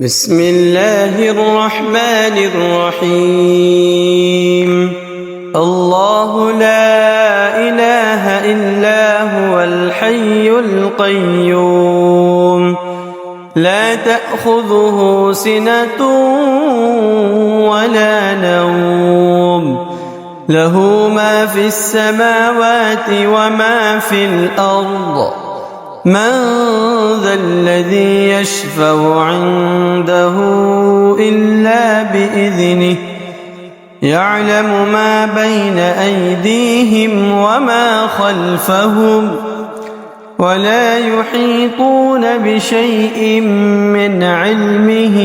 بسم الله الرحمن الرحيم. الله لا إله إلا هو الحي القيوم، لا تأخذه سنة ولا نوم، له ما في السماوات وما في الأرض. من ذا الذي يشفع عنده إلا بإذنه، يعلم ما بين أيديهم وما خلفهم، ولا يحيطون بشيء من علمه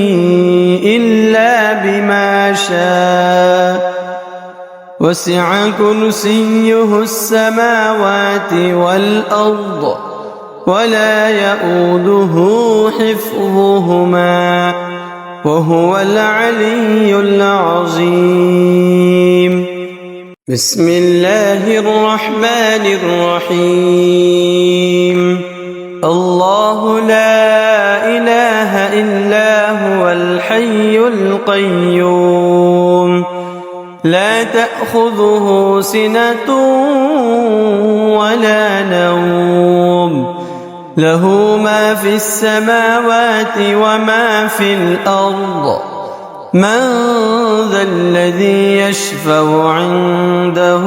إلا بما شاء. وسع كرسيه السماوات والأرض، ولا يؤوده حفظهما، وهو العلي العظيم. بسم الله الرحمن الرحيم. الله لا إله إلا هو الحي القيوم، لا تأخذه سنة ولا نوم، له ما في السماوات وما في الأرض. من ذا الذي يشفع عنده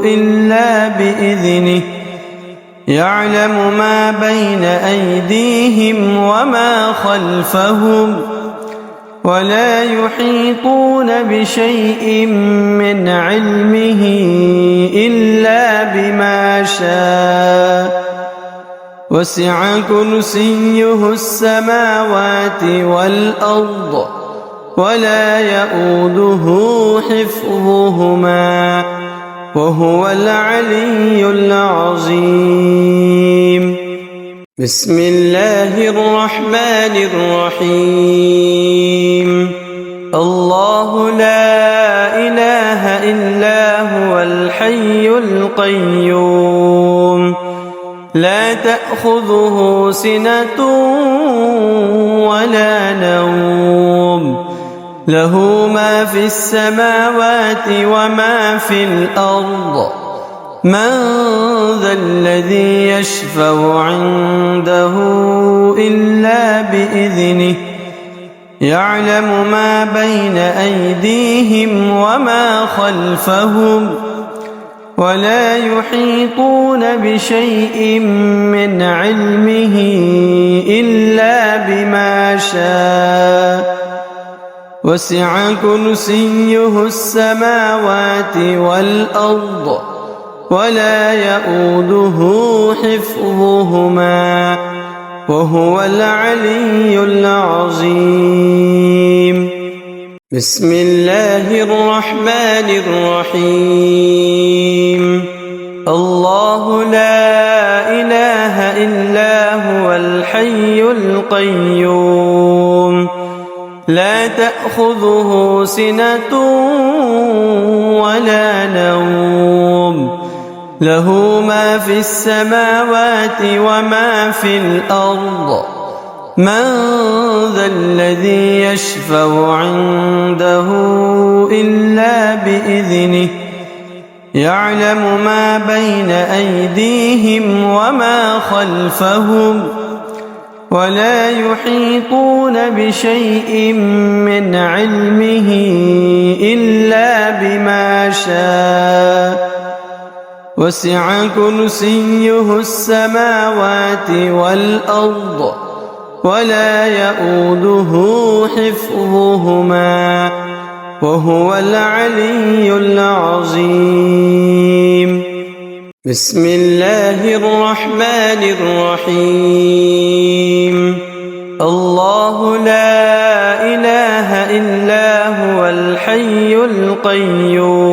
إلا بإذنه، يعلم ما بين أيديهم وما خلفهم، ولا يحيطون بشيء من علمه إلا بما شاء. وسع كرسيه السماوات والأرض، ولا يؤوده حفظهما، وهو العلي العظيم. بسم الله الرحمن الرحيم. الله لا إله إلا هو الحي القيوم، لا تأخذه سنة ولا نوم، له ما في السماوات وما في الأرض. من ذا الذي يشفع عنده إلا بإذنه، يعلم ما بين أيديهم وما خلفهم، ولا يحيطون بشيء من علمه إلا بما شاء. وسع كرسيه السماوات والأرض، ولا يؤوده حفظهما، وهو العلي العظيم. بسم الله الرحمن الرحيم. الله لا إله إلا هو الحي القيوم، لا تأخذه سنة ولا نوم، له ما في السماوات وما في الأرض. من ذا الذي يشفع عنده إلا بإذنه، يعلم ما بين أيديهم وما خلفهم، ولا يحيطون بشيء من علمه إلا بما شاء. وسع كرسيه السماوات والأرض، ولا يؤوده حفظهما، وهو العلي العظيم. بسم الله الرحمن الرحيم. الله لا إله إلا هو الحي القيوم،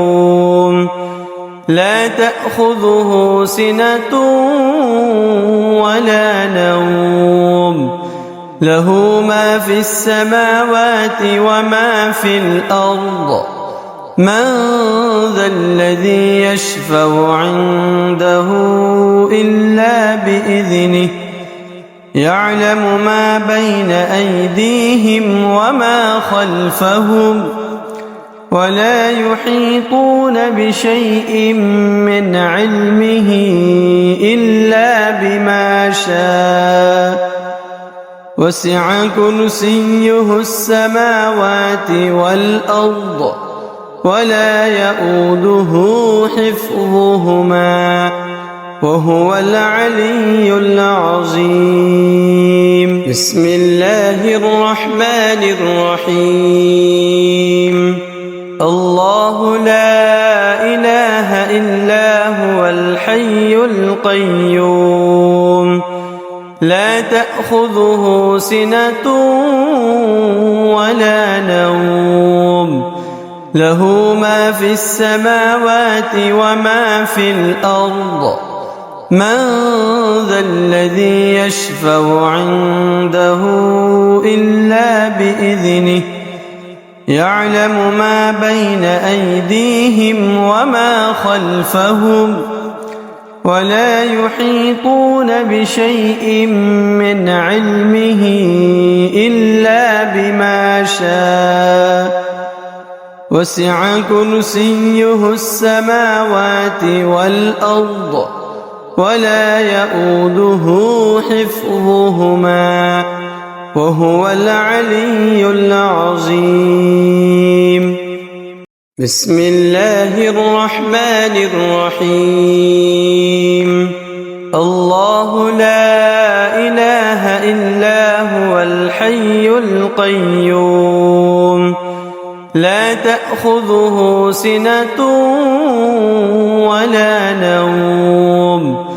لا تأخذه سنة ولا نوم، له ما في السماوات وما في الأرض. من ذا الذي يشفع عنده إلا بإذنه، يعلم ما بين أيديهم وما خلفهم ولا يحيطون بشيء من علمه إلا بما شاء وسع كرسيه السماوات والأرض ولا يؤوده حفظهما وهو العلي العظيم. بسم الله الرحمن الرحيم. الله لا إله إلا هو الحي القيوم لا تأخذه سنة ولا نوم له ما في السماوات وما في الأرض من ذا الذي يشفع عنده إلا بإذنه يعلم ما بين أيديهم وما خلفهم ولا يحيطون بشيء من علمه إلا بما شاء وسع كرسيه السماوات والأرض ولا يؤوده حفظهما وهو العلي العظيم. بسم الله الرحمن الرحيم. الله لا إله إلا هو الحي القيوم لا تأخذه سنة ولا نوم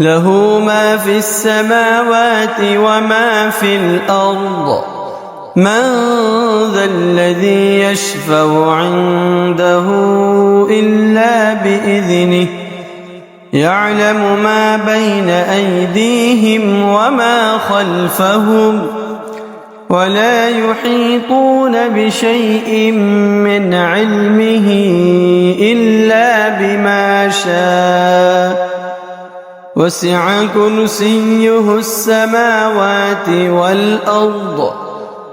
له ما في السماوات وما في الأرض من ذا الذي يشفع عنده إلا بإذنه يعلم ما بين أيديهم وما خلفهم ولا يحيطون بشيء من علمه إلا بما شاء وسع كرسيه السماوات والأرض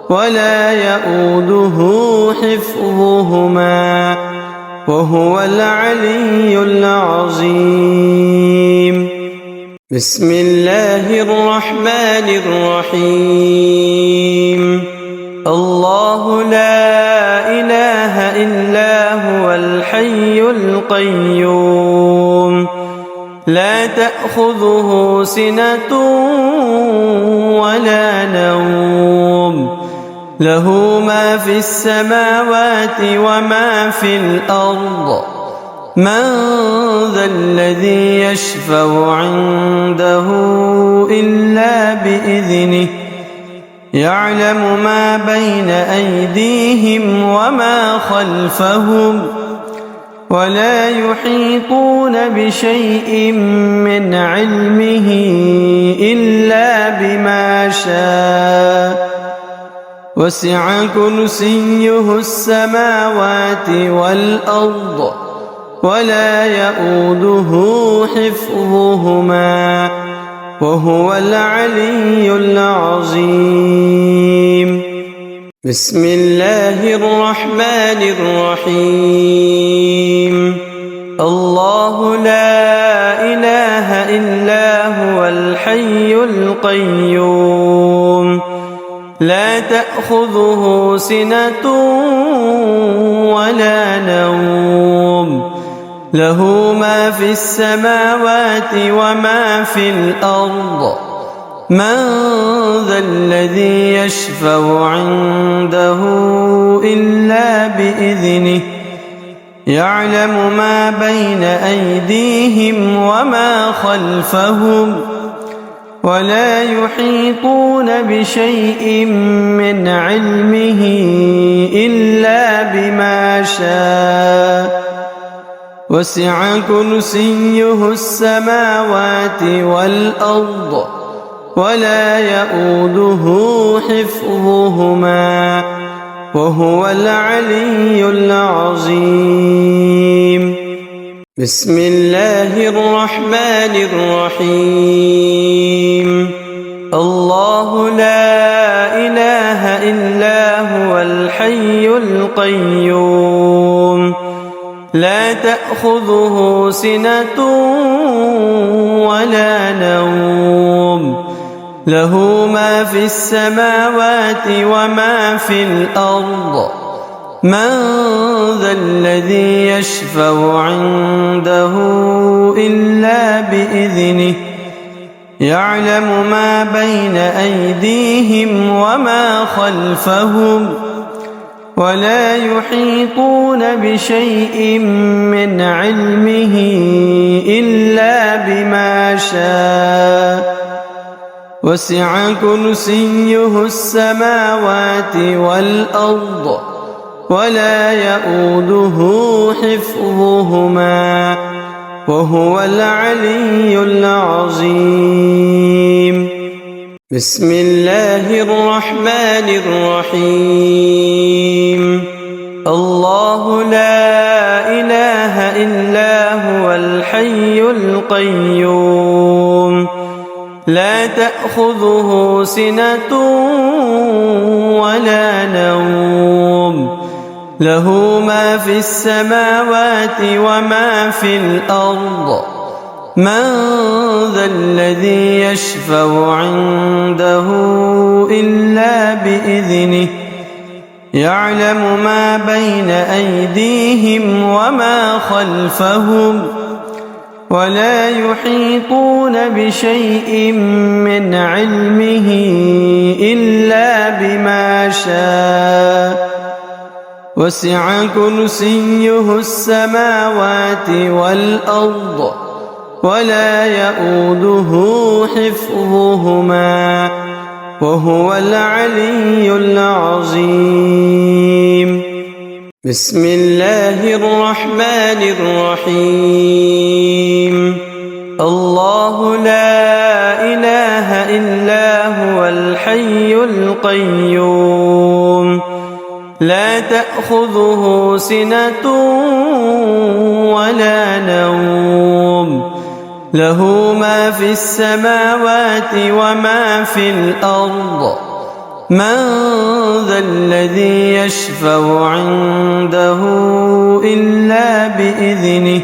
ولا يؤوده حفظهما وهو العلي العظيم. بسم الله الرحمن الرحيم. الله لا إله إلا هو الحي القيوم لا تأخذه سنة ولا نوم له ما في السماوات وما في الأرض من ذا الذي يشفع عنده إلا بإذنه يعلم ما بين أيديهم وما خلفهم ولا يحيطون بشيء من علمه إلا بما شاء وسع كرسيه السماوات والأرض ولا يؤوده حفظهما وهو العلي العظيم. بسم الله الرحمن الرحيم. الله لا إله إلا هو الحي القيوم لا تأخذه سنة ولا نوم له ما في السماوات وما في الأرض من ذا الذي يشفع عنده إلا بإذنه يعلم ما بين أيديهم وما خلفهم ولا يحيطون بشيء من علمه إلا بما شاء وسع كرسيه السماوات والأرض ولا يؤوده حفظهما وهو العلي العظيم. بسم الله الرحمن الرحيم. الله الحي القيوم لا تأخذه سنة ولا نوم له ما في السماوات وما في الأرض من ذا الذي يشفع عنده إلا بإذنه يعلم ما بين أيديهم وما خلفهم ولا يحيطون بشيء من علمه إلا بما شاء وسع كرسيه السماوات والأرض ولا يؤوده حفظهما وهو العلي العظيم بسم الله الرحمن الرحيم الله لا إله إلا هو الحي القيوم لا تأخذه سنة ولا نوم له ما في السماوات وما في الأرض من ذا الذي يشفع عنده إلا بإذنه يعلم ما بين أيديهم وما خلفهم ولا يحيطون بشيء من علمه إلا بما شاء وسع كرسيه السماوات والأرض ولا يؤوده حفظهما وهو العلي العظيم بسم الله الرحمن الرحيم الله لا إله إلا هو الحي القيوم لا تأخذه سنة ولا نوم له ما في السماوات وما في الأرض من ذا الذي يشفع عنده إلا بإذنه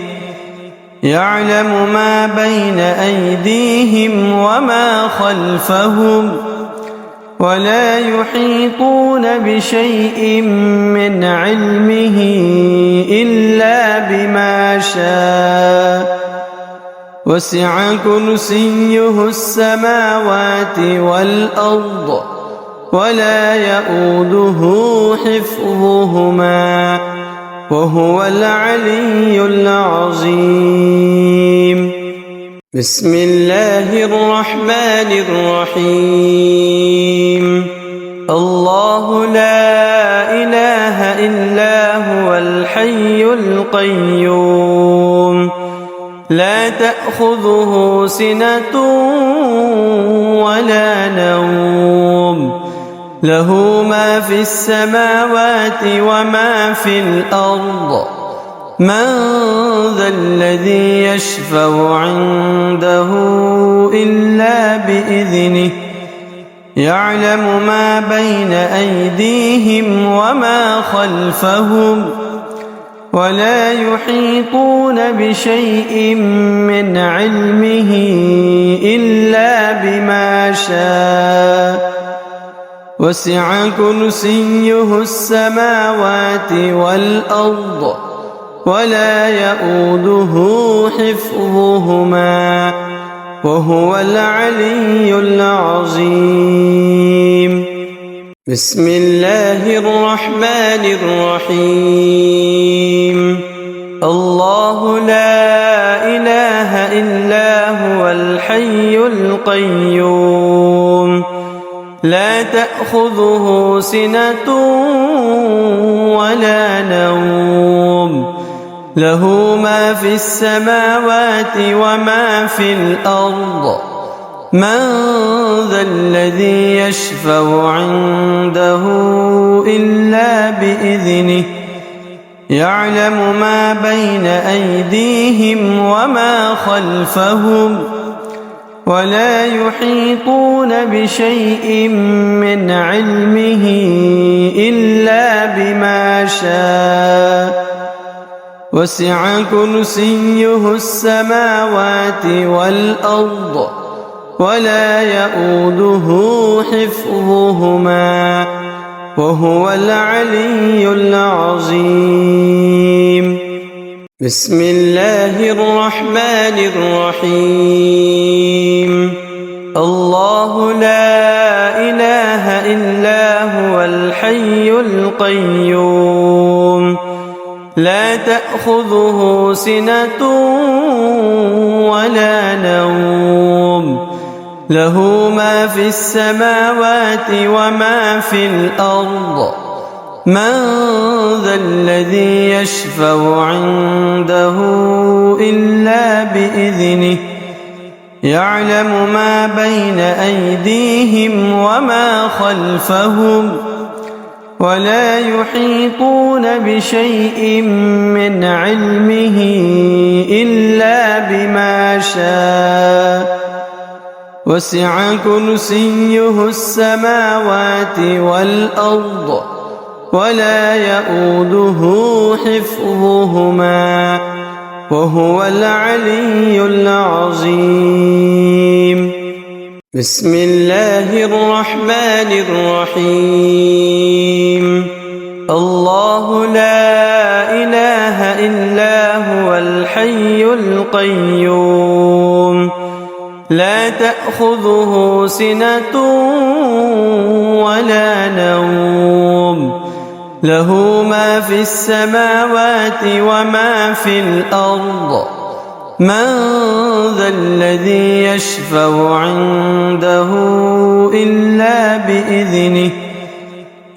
يعلم ما بين أيديهم وما خلفهم ولا يحيطون بشيء من علمه إلا بما شاء وسع كرسيه السماوات والأرض ولا يؤوده حفظهما وهو العلي العظيم بسم الله الرحمن الرحيم الله لا إله إلا هو الحي القيوم لا تأخذه سنة ولا نوم له ما في السماوات وما في الأرض من ذا الذي يشفع عنده إلا بإذنه يعلم ما بين أيديهم وما خلفهم ولا يحيطون بشيء من علمه إلا بما شاء وسع كرسيه السماوات والأرض ولا يؤوده حفظهما وهو العلي العظيم بسم الله الرحمن الرحيم الله لا إله إلا هو الحي القيوم لا تأخذه سنة ولا نوم له ما في السماوات وما في الأرض من ذا الذي يشفع عنده إلا بإذنه يعلم ما بين أيديهم وما خلفهم ولا يحيطون بشيء من علمه إلا شاء وسع كرسيه السماوات والأرض ولا يئوده حفظهما وهو العلي العظيم. بسم الله الرحمن الرحيم. الله لا إله إلا هو الحي القيوم لا تأخذه سنة ولا نوم له ما في السماوات وما في الأرض من ذا الذي يشفع عنده إلا بإذنه يعلم ما بين أيديهم وما خلفهم ولا يحيطون بشيء من علمه إلا بما شاء وسع كرسيه السماوات والأرض ولا يئوده حفظهما وهو العلي العظيم. بسم الله الرحمن الرحيم. الله لا إله إلا هو الحي القيوم لا تأخذه سنة ولا نوم له ما في السماوات وما في الأرض من ذا الذي يشفع عنده إلا بإذنه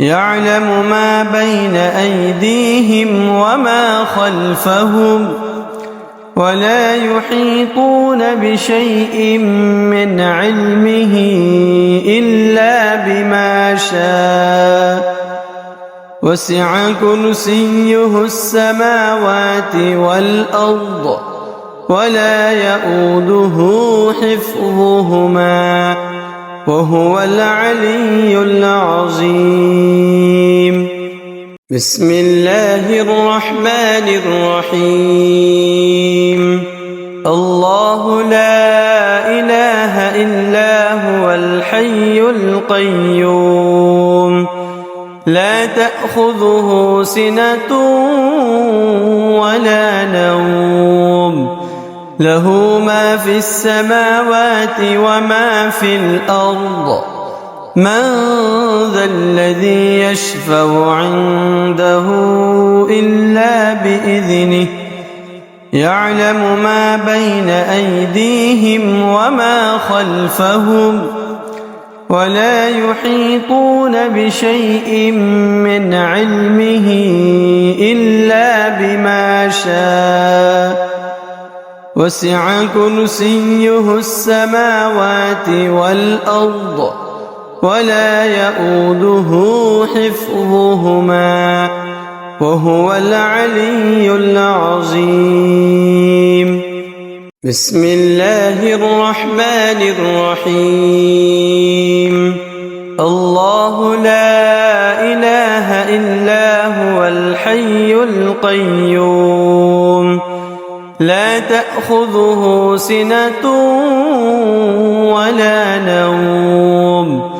يعلم ما بين أيديهم وما خلفهم ولا يحيطون بشيء من علمه إلا بما شاء وسع كرسيه السماوات والأرض ولا يئوده حفظهما وهو العلي العظيم. بسم الله الرحمن الرحيم. الله لا إله إلا هو الحي القيوم لا تأخذه سنة ولا نوم له ما في السماوات وما في الأرض من ذا الذي يشفع عنده إلا بإذنه يعلم ما بين أيديهم وما خلفهم ولا يحيطون بشيء من علمه إلا بما شاء وسع كرسيه السماوات والأرض ولا يئوده حفظهما وهو العلي العظيم. بسم الله الرحمن الرحيم. الله لا إله إلا هو الحي القيوم لا تأخذه سنة ولا نوم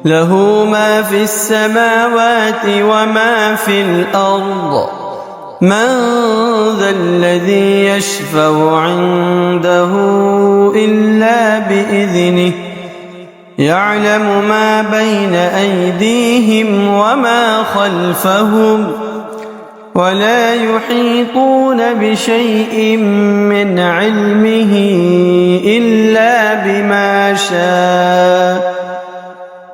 له ما في السماوات وما في الأرض من ذا الذي يشفع عنده إلا بإذنه يعلم ما بين أيديهم وما خلفهم ولا يحيطون بشيء من علمه إلا بما شاء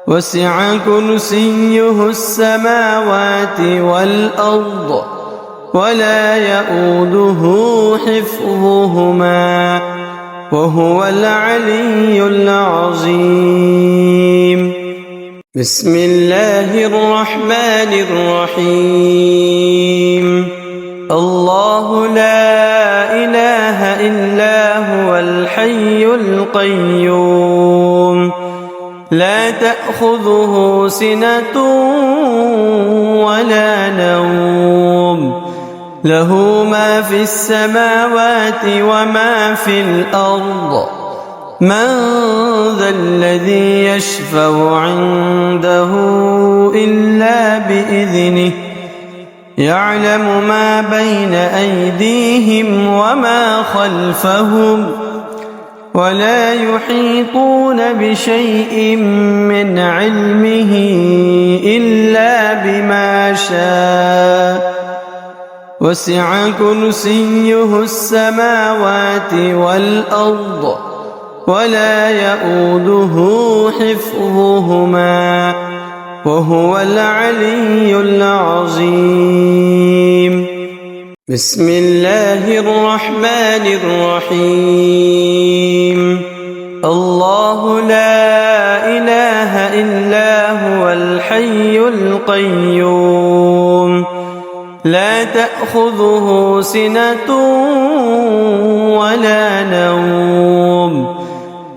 وسع كرسيه السماوات والأرض ولا يئوده حفظهما وهو العلي العظيم. بسم الله الرحمن الرحيم. الله لا إله إلا هو الحي القيوم لا تأخذه سنة ولا نوم له ما في السماوات وما في الأرض من ذا الذي يشفع عنده إلا بإذنه يعلم ما بين أيديهم وما خلفهم ولا يحيطون بشيء من علمه إلا بما شاء وسع كرسيه السماوات والأرض ولا يؤوده حفظهما وهو العلي العظيم. بسم الله الرحمن الرحيم. الله لا إله إلا هو الحي القيوم لا تأخذه سنة ولا نوم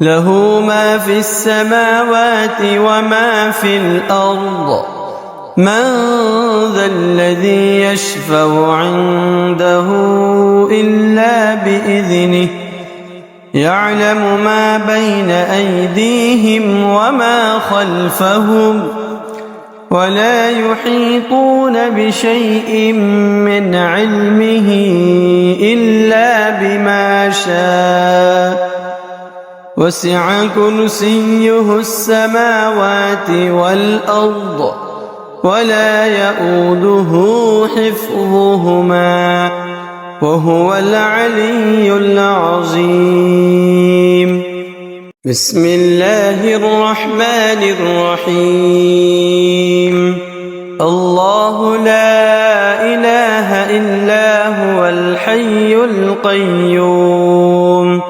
له ما في السماوات وما في الأرض من ذا الذي يشفع عنده إلا بإذنه يعلم ما بين أيديهم وما خلفهم ولا يحيطون بشيء من علمه إلا بما شاء وسع كرسيه السماوات والأرض ولا يؤوده حفظهما وهو العلي العظيم. بسم الله الرحمن الرحيم. الله لا إله إلا هو الحي القيوم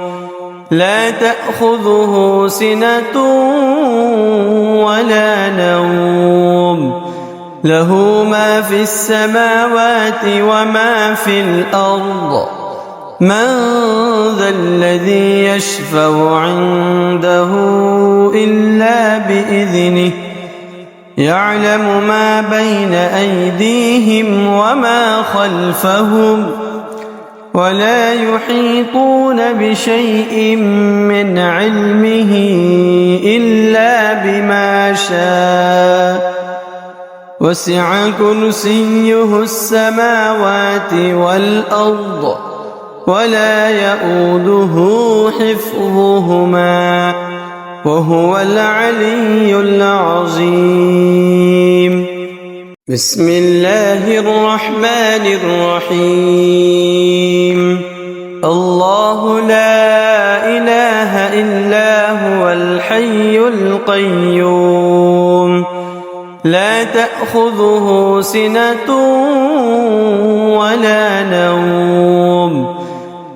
لا تأخذه سنة ولا نوم له ما في السماوات وما في الأرض من ذا الذي يشفع عنده إلا بإذنه يعلم ما بين أيديهم وما خلفهم ولا يحيطون بشيء من علمه إلا بما شاء وسع كرسيه السماوات والأرض ولا يؤوده حفظهما وهو العلي العظيم. بسم الله الرحمن الرحيم. الله لا إله إلا هو الحي القيوم لا تأخذه سنة ولا نوم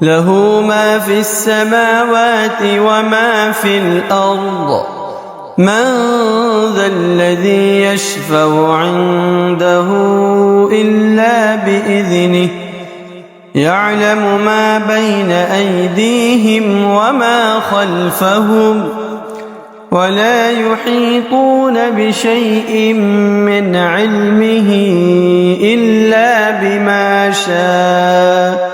له ما في السماوات وما في الأرض من ذا الذي يشفع عنده إلا بإذنه يعلم ما بين أيديهم وما خلفهم ولا يحيطون بشيء من علمه إلا بما شاء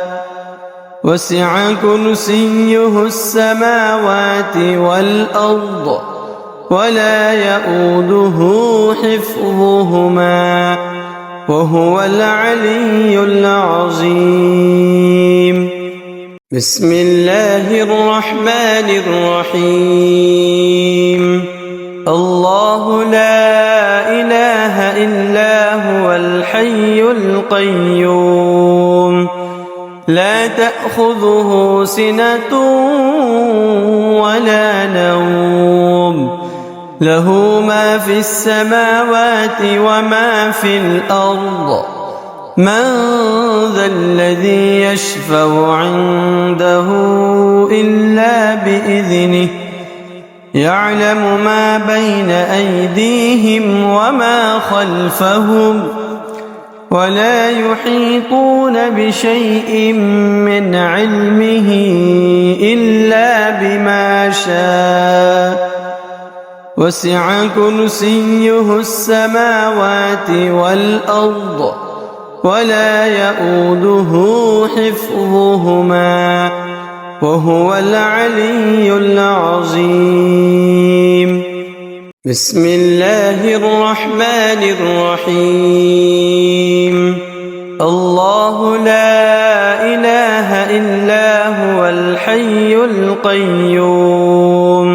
وسع كرسيه السماوات والأرض ولا يؤوده حفظهما وهو العلي العظيم. بسم الله الرحمن الرحيم. الله لا إله إلا هو الحي القيوم لا تأخذه سنة ولا نوم له ما في السماوات وما في الأرض من ذا الذي يشفع عنده إلا بإذنه يعلم ما بين أيديهم وما خلفهم ولا يحيطون بشيء من علمه إلا بما شاء وسع كرسيه السماوات والأرض ولا يؤوده حفظهما وهو العلي العظيم. بسم الله الرحمن الرحيم. الله لا إله إلا هو الحي القيوم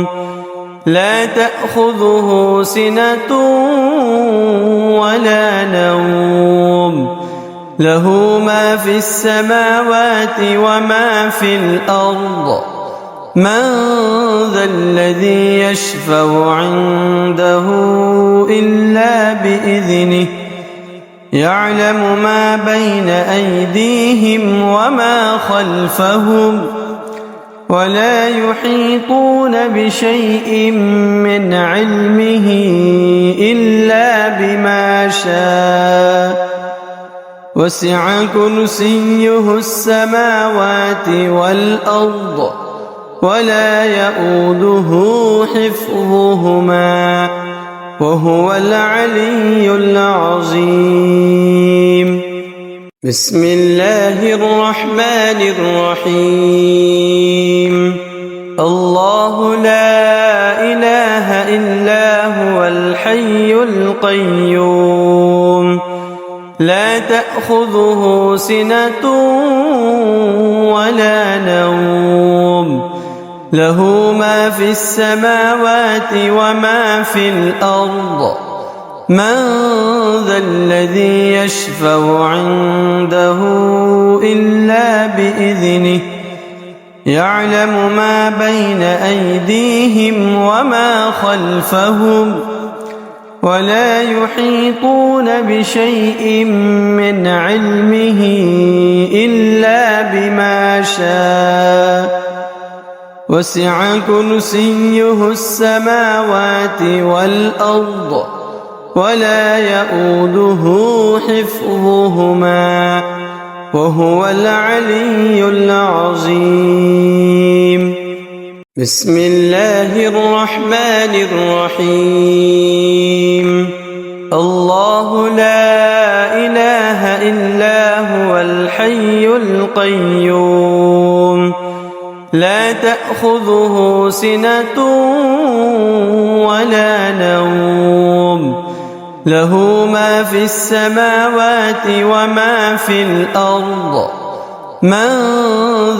لا تأخذه سنة ولا نوم له ما في السماوات وما في الأرض من ذا الذي يشفع عنده إلا بإذنه يعلم ما بين أيديهم وما خلفهم ولا يحيطون بشيء من علمه إلا بما شاء وسع كرسيه السماوات والأرض ولا يؤوده حفظهما وهو العلي العظيم. بسم الله الرحمن الرحيم. الله لا إله إلا هو الحي القيوم لا تأخذه سنة ولا نوم له ما في السماوات وما في الأرض من ذا الذي يشفع عنده إلا بإذنه يعلم ما بين أيديهم وما خلفهم ولا يحيطون بشيء من علمه إلا بما شاء وسع كرسيه السماوات والأرض ولا يؤوده حفظهما وهو العلي العظيم. بسم الله الرحمن الرحيم. الله لا إله إلا هو الحي القيوم لا تأخذه سنة ولا نوم له ما في السماوات وما في الأرض من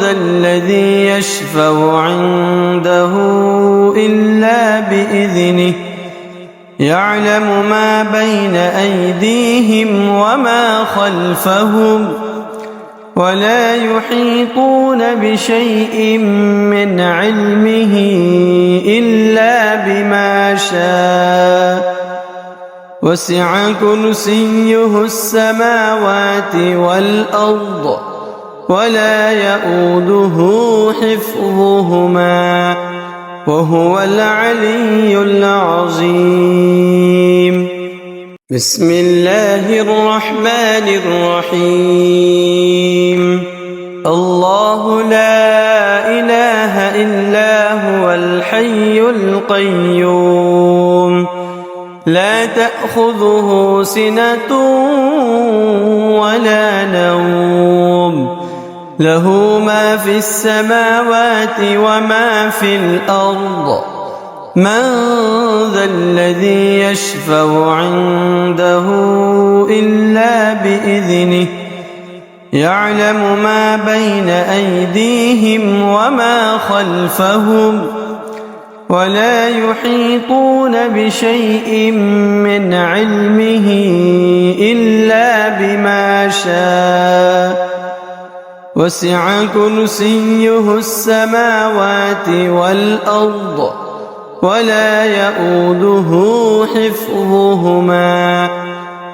ذا الذي يشفع عنده إلا بإذنه يعلم ما بين أيديهم وما خلفهم ولا يحيطون بشيء من علمه إلا بما شاء وسع كرسيه السماوات والأرض ولا يؤوده حفظهما وهو العلي العظيم. بسم الله الرحمن الرحيم. الله لا إله إلا هو الحي القيوم لا تأخذه سنة ولا نوم له ما في السماوات وما في الأرض من ذا الذي يشفع عنده إلا بإذنه يعلم ما بين أيديهم وما خلفهم ولا يحيطون بشيء من علمه إلا بما شاء وسع كرسيه السماوات والأرض ولا يؤوده حفظهما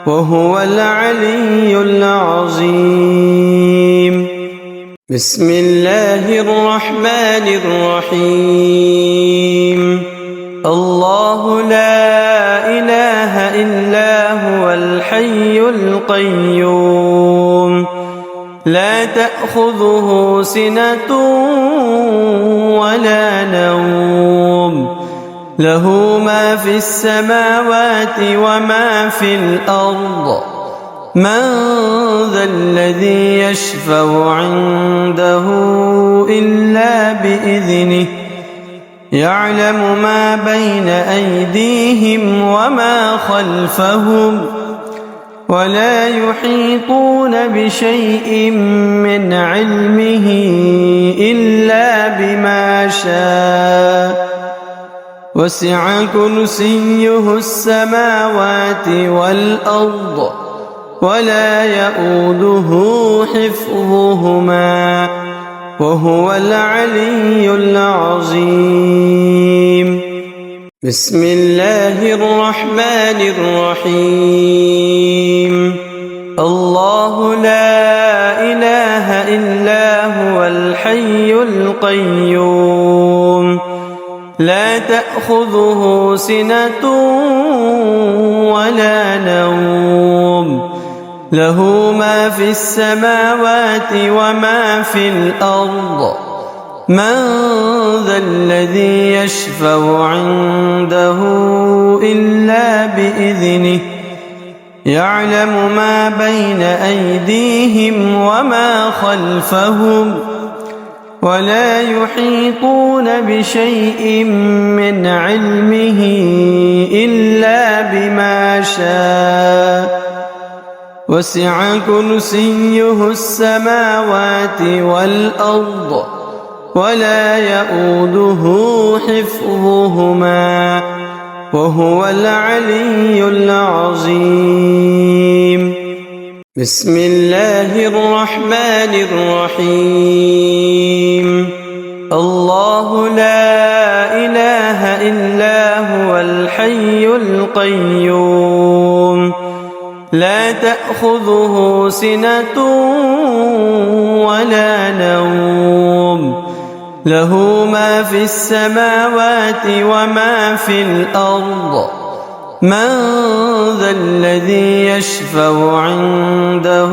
وهو العلي العظيم. بسم الله الرحمن الرحيم. الله لا إله إلا هو الحي القيوم لا تأخذه سنة ولا نوم له ما في السماوات وما في الأرض من ذا الذي يشفع عنده إلا بإذنه يعلم ما بين أيديهم وما خلفهم ولا يحيطون بشيء من علمه إلا بما شاء وسع كرسيه السماوات والأرض ولا يؤوده حفظهما وهو العلي العظيم. بسم الله الرحمن الرحيم. الله لا إله إلا هو الحي القيوم لا تأخذه سنة ولا نوم له ما في السماوات وما في الأرض من ذا الذي يشفع عنده إلا بإذنه يعلم ما بين أيديهم وما خلفهم ولا يحيطون بشيء من علمه إلا بما شاء وسع كرسيه السماوات والأرض ولا يؤوده حفظهما وهو العلي العظيم. بسم الله الرحمن الرحيم. الله لا إله إلا هو الحي القيوم لا تأخذه سنة ولا نوم له ما في السماوات وما في الأرض من ذا الذي يشفع عنده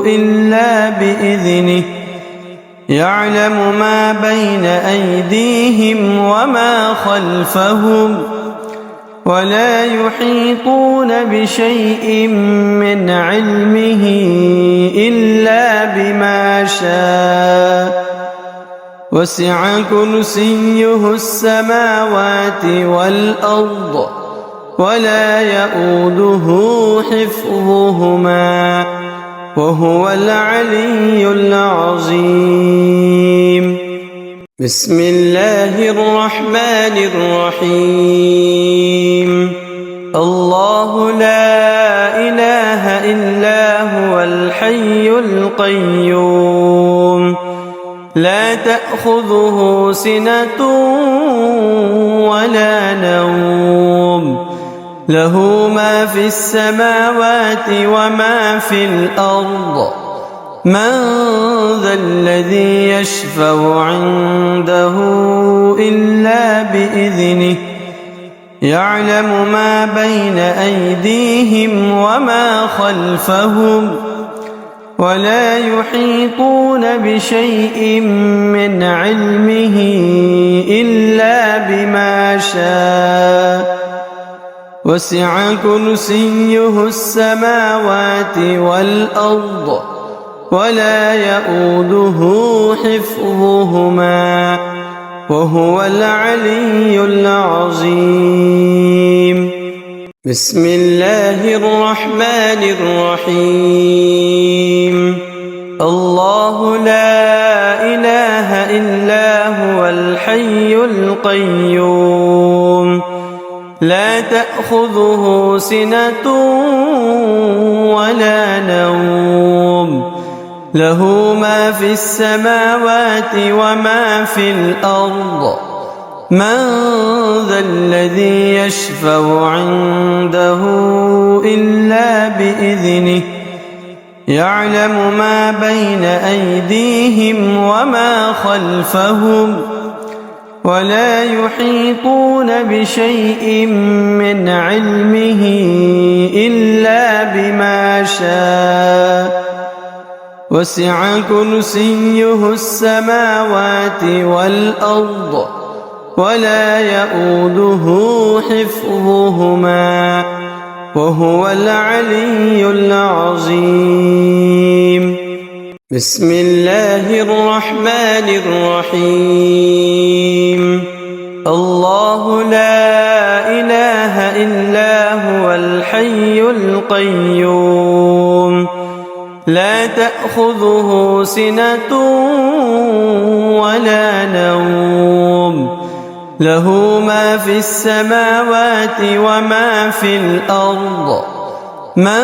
إلا بإذنه يعلم ما بين أيديهم وما خلفهم ولا يحيطون بشيء من علمه إلا بما شاء وسع كرسيه السماوات والأرض ولا يؤوده حفظهما وهو العلي العظيم. بسم الله الرحمن الرحيم. الله لا إله إلا هو الحي القيوم لا تأخذه سنة ولا نوم له ما في السماوات وما في الأرض من ذا الذي يشفع عنده إلا بإذنه يعلم ما بين أيديهم وما خلفهم ولا يحيطون بشيء من علمه إلا بما شاء وسع كرسيه السماوات والأرض ولا يؤوده حفظهما وهو العلي العظيم. بسم الله الرحمن الرحيم. الله لا إله إلا هو الحي القيوم لا تأخذه سنة ولا نوم له ما في السماوات وما في الأرض من ذا الذي يشفع عنده إلا بإذنه يعلم ما بين أيديهم وما خلفهم ولا يحيطون بشيء من علمه إلا بما شاء وسع كرسيه السماوات والأرض ولا يؤوده حفظهما وهو العلي العظيم. بسم الله الرحمن الرحيم. الله لا إله إلا هو الحي القيوم لا تأخذه سنة ولا نوم له ما في السماوات وما في الأرض من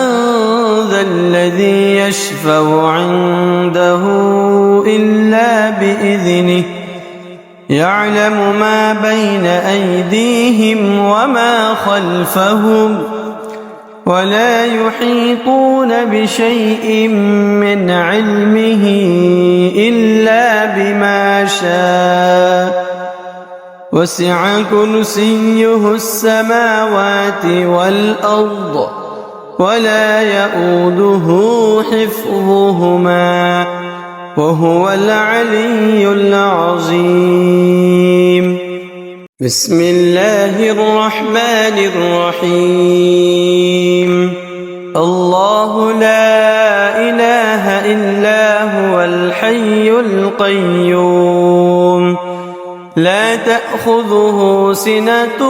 ذا الذي يشفع عنده إلا بإذنه يعلم ما بين أيديهم وما خلفهم ولا يحيطون بشيء من علمه إلا بما شاء وسع كرسيه السماوات والأرض ولا يؤوده حفظهما وهو العلي العظيم. بسم الله الرحمن الرحيم. الله لا إله إلا هو الحي القيوم لا تأخذه سنة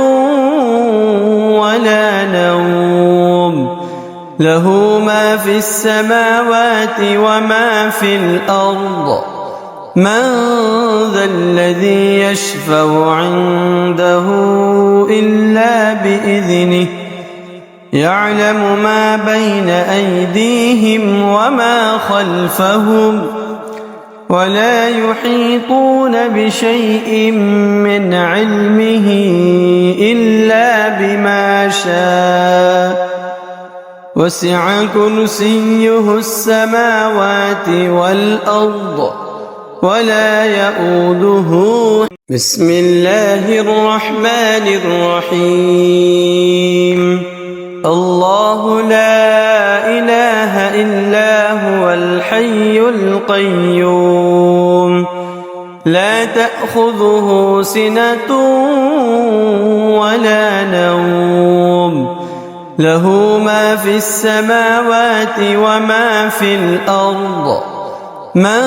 ولا نوم له ما في السماوات وما في الأرض من ذا الذي يشفع عنده إلا بإذنه يعلم ما بين أيديهم وما خلفهم ولا يحيطون بشيء من علمه إلا بما شاء وسع كرسيه السماوات والأرض ولا يؤوده. بسم الله الرحمن الرحيم. الله لا إله إلا هو الحي القيوم لا تأخذه سنة ولا نوم له ما في السماوات وما في الأرض من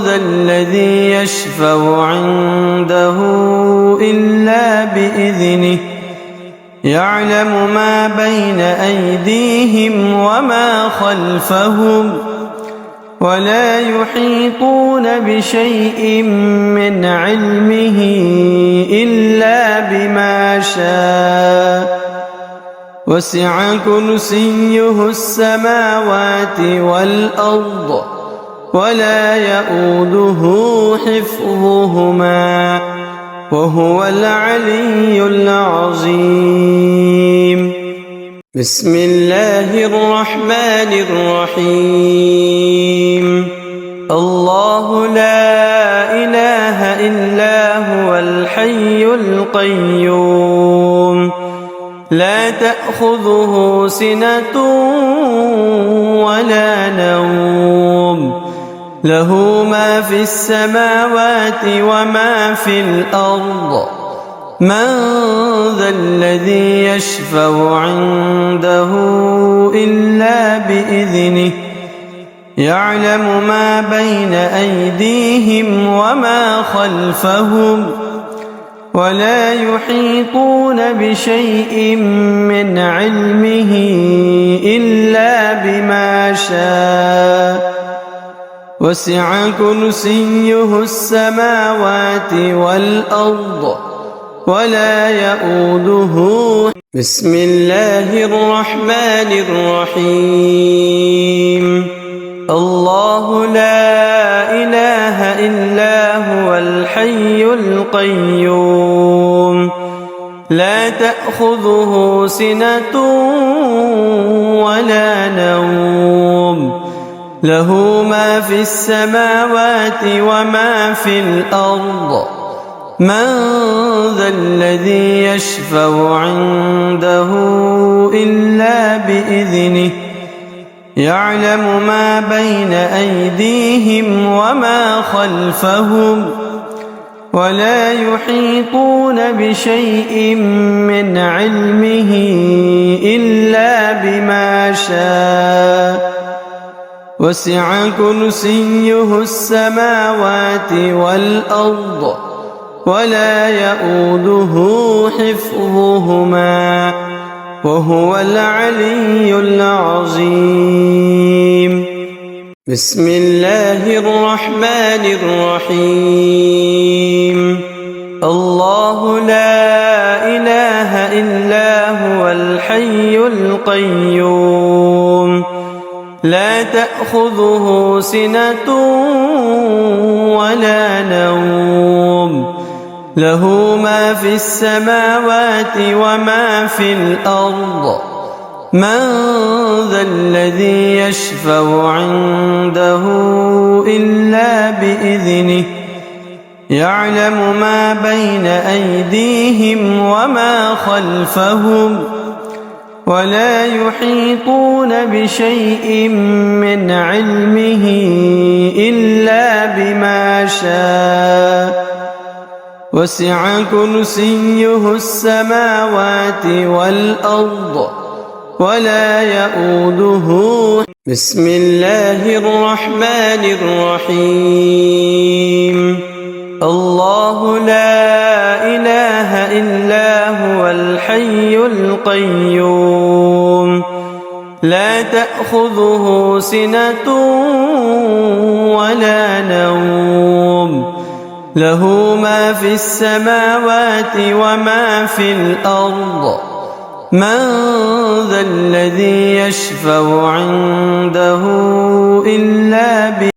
ذا الذي يشفع عنده إلا بإذنه يعلم ما بين أيديهم وما خلفهم ولا يحيطون بشيء من علمه إلا بما شاء وسع كرسيه السماوات والأرض ولا يؤوده حفظهما وهو العلي العظيم. بسم الله الرحمن الرحيم. الله لا إله إلا هو الحي القيوم لا تأخذه سنة ولا نوم له ما في السماوات وما في الأرض من ذا الذي يشفع عنده إلا بإذنه يعلم ما بين أيديهم وما خلفهم ولا يحيطون بشيء من علمه إلا بما شاء وسع كرسيه السماوات والأرض ولا يؤوده. بسم الله الرحمن الرحيم. الله لا إله إلا هو الحي القيوم لا تأخذه سنة ولا نوم له ما في السماوات وما في الأرض من ذا الذي يشفع عنده إلا بإذنه يعلم ما بين أيديهم وما خلفهم ولا يحيطون بشيء من علمه إلا بما شاء وسع كرسيه السماوات والأرض ولا يؤوده حفظهما وهو العلي العظيم. بسم الله الرحمن الرحيم. الله لا إله إلا هو الحي القيوم لا تأخذه سنة ولا نوم له ما في السماوات وما في الأرض من ذا الذي يشفع عنده إلا بإذنه يعلم ما بين أيديهم وما خلفهم ولا يحيطون بشيء من علمه إلا بما شاء وسع كرسيه السماوات والأرض ولا يؤوده. بسم الله الرحمن الرحيم. الله لا إله إلا هو الحي القيوم لا تأخذه سنة ولا نوم له ما في السماوات وما في الأرض من ذا الذي يشفع عنده إلا